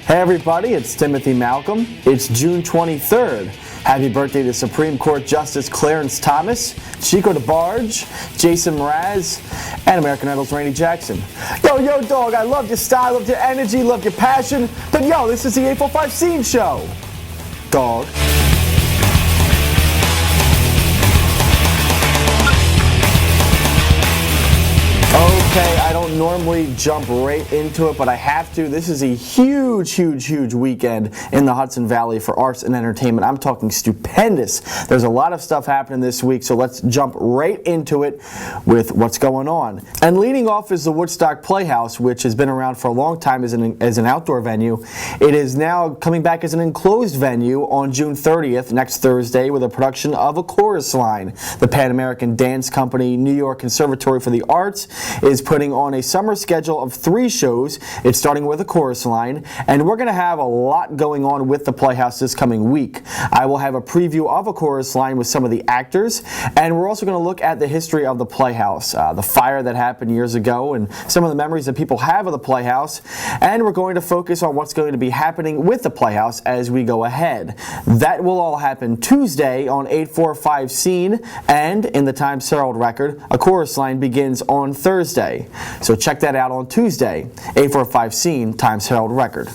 Hey everybody, it's Timothy Malcolm. It's June 23rd. Happy birthday to Supreme Court Justice Clarence Thomas, Chico DeBarge, Jason Mraz, and American Idol's Randy Jackson. Yo, dog, I love your style, love your energy, love your passion, but yo, this is the 845 Scene Show. Dog. Okay, I don't normally jump right into it, but I have to. This is a huge weekend in the Hudson Valley for arts and entertainment. I'm talking stupendous. There's a lot of stuff happening this week, so let's jump right into it with what's going on. And leading off is the Woodstock Playhouse, which has been around for a long time as an outdoor venue. It is now coming back as an enclosed venue on June 30th, next Thursday, with a production of A Chorus Line. The Pan American dance company New York Conservatory for the Arts is putting on a summer schedule of 3 shows. It's starting with A Chorus Line, and we're going to have a lot going on with the Playhouse this coming week. I will have a preview of A Chorus Line with some of the actors, and we're also going to look at the history of the Playhouse, the fire that happened years ago, and some of the memories that people have of the Playhouse, and we're going to focus on what's going to be happening with the Playhouse as we go ahead. That will all happen Tuesday on 845 Scene, and in the Times Herald Record, A Chorus Line begins on Thursday. So check that out on Tuesday, 845 Scene, Times Herald Record.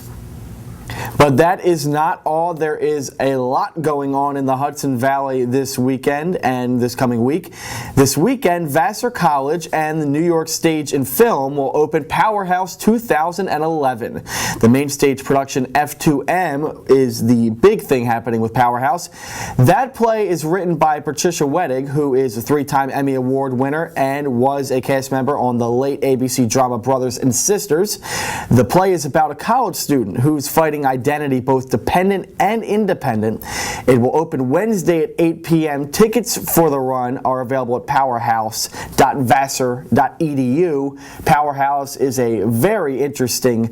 But that is not all. There is a lot going on in the Hudson Valley this weekend and this coming week. This weekend, Vassar College and the New York Stage and Film will open Powerhouse 2011. The main stage production F2M is the big thing happening with Powerhouse. That play is written by Patricia Wettig, who is a 3-time Emmy Award winner and was a cast member on the late ABC drama Brothers and Sisters. The play is about a college student who's fighting identity, both dependent and independent. It will open Wednesday at 8 p.m. Tickets for the run are available at powerhouse.vassar.edu. Powerhouse is a very interesting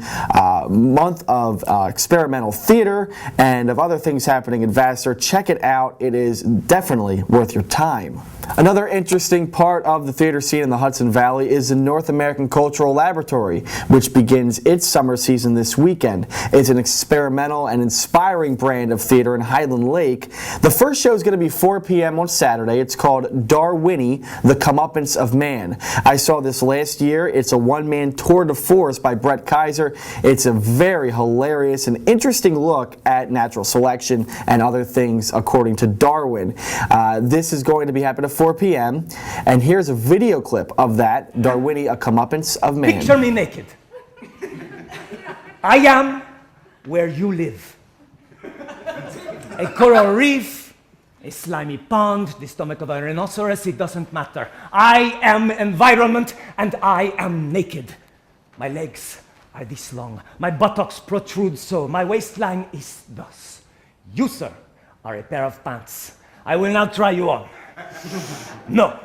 month of experimental theater and of other things happening at Vassar. Check it out. It is definitely worth your time. Another interesting part of the theater scene in the Hudson Valley is the North American Cultural Laboratory, which begins its summer season this weekend. It's an experimental and inspiring brand of theater in Highland Lake. The first show is going to be 4 p.m. on Saturday. It's called Darwini, The Comeuppance of Man. I saw this last year. It's a one-man tour de force by Brett Kaiser. It's a very hilarious and interesting look at natural selection and other things according to Darwin. This is going to be happening at 4 p.m. and here's a video clip of that, Darwini, A Comeuppance of Man. Picture me naked. I am where you live. A coral reef, a slimy pond, the stomach of a rhinoceros, it doesn't matter. I am environment and I am naked. My legs are this long. My buttocks protrude so. My waistline is thus. You, sir, are a pair of pants. I will now try you on. No,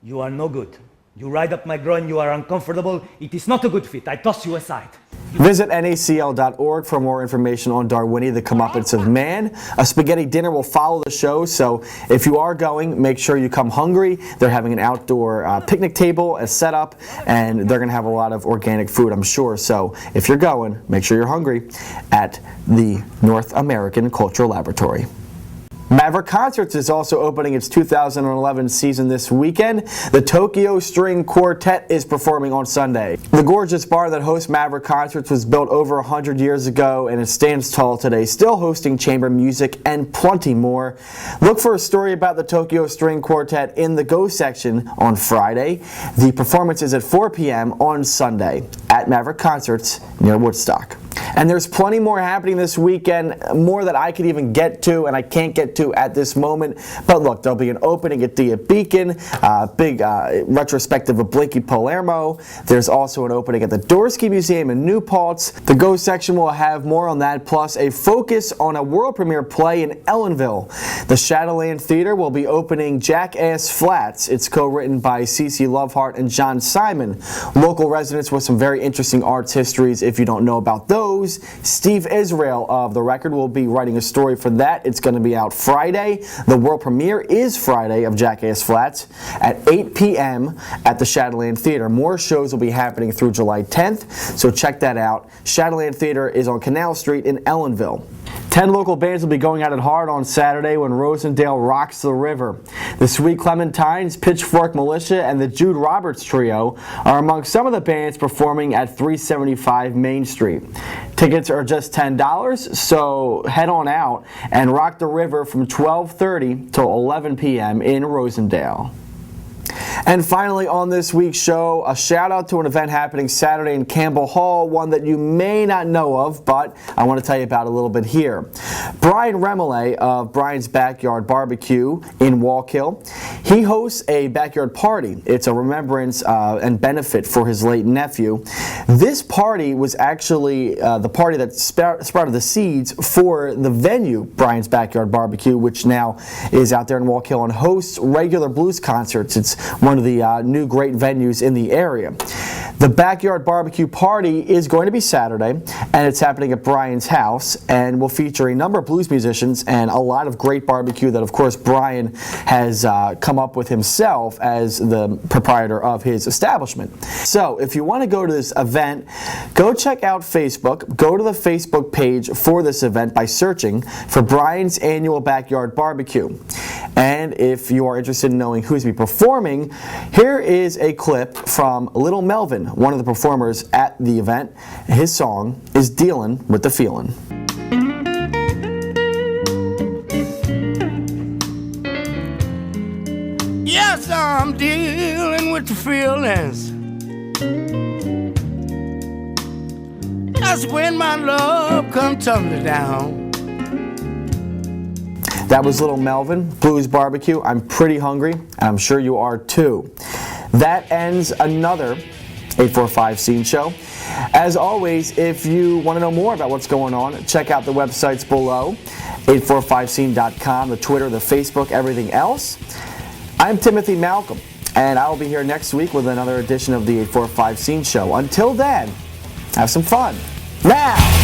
you are no good. You ride up my groin, you are uncomfortable. It is not a good fit. I toss you aside. Visit nacl.org for more information on Darwini, The Comeuppance of Man. A spaghetti dinner will follow the show, so if you are going, make sure you come hungry. They're having an outdoor picnic table, a setup, and they're going to have a lot of organic food, I'm sure. So if you're going, make sure you're hungry at the North American Cultural Laboratory. Maverick Concerts is also opening its 2011 season this weekend. The Tokyo String Quartet is performing on Sunday. The gorgeous bar that hosts Maverick Concerts was built over 100 years ago and it stands tall today, still hosting chamber music and plenty more. Look for a story about the Tokyo String Quartet in the Go section on Friday. The performance is at 4 p.m. on Sunday at Maverick Concerts near Woodstock. And there's plenty more happening this weekend, more that I could even get to and I can't get to at this moment. But look, there'll be an opening at Dia Beacon, big retrospective of Blakey Palermo. There's also an opening at the Dorsky Museum in New Paltz. The Go section will have more on that, plus a focus on a world premiere play in Ellenville. The Shadowland Theater will be opening Jackass Flats. It's co-written by Cece Lovehart and John Simon. Local residents with some very interesting arts histories if you don't know about those. shows. Steve Israel of The Record will be writing a story for that. It's going to be out Friday. The world premiere is Friday of Jackass Flats at 8 p.m. at the Shadowland Theater. More shows will be happening through July 10th, so check that out. Shadowland Theater is on Canal Street in Ellenville. 10 local bands will be going at it hard on Saturday when Rosendale rocks the river. The Sweet Clementines, Pitchfork Militia, and the Jude Roberts Trio are among some of the bands performing at 375 Main Street. Tickets are just $10, so head on out and rock the river from 12:30 till 11 p.m. in Rosendale. And finally on this week's show, a shout out to an event happening Saturday in Campbell Hall, one that you may not know of, but I want to tell you about a little bit here. Brian Remele of Brian's Backyard Barbecue in Wallkill, he hosts a backyard party. It's a remembrance and benefit for his late nephew. This party was actually the party that sprouted the seeds for the venue, Brian's Backyard Barbecue, which now is out there in Wallkill and hosts regular blues concerts. It's one of the new great venues in the area. The Backyard Barbecue Party is going to be Saturday, and it's happening at Brian's house, and will feature a number of blues musicians and a lot of great barbecue that, of course, Brian has come up with himself as the proprietor of his establishment. So if you want to go to this event, go check out Facebook. Go to the Facebook page for this event by searching for Brian's Annual Backyard Barbecue. And if you are interested in knowing who's going to be performing, here is a clip from Little Melvin, one of the performers at the event. His song is Dealin' with the Feelin'. Yes, I'm dealing with the feelings. That's when my love come tumbling down. That was Little Melvin, Blues Barbecue. I'm pretty hungry, and I'm sure you are too. That ends another 845 Scene Show. As always, if you want to know more about what's going on, check out the websites below, 845scene.com, the Twitter, the Facebook, everything else. I'm Timothy Malcolm, and I will be here next week with another edition of the 845 Scene Show. Until then, have some fun. Now!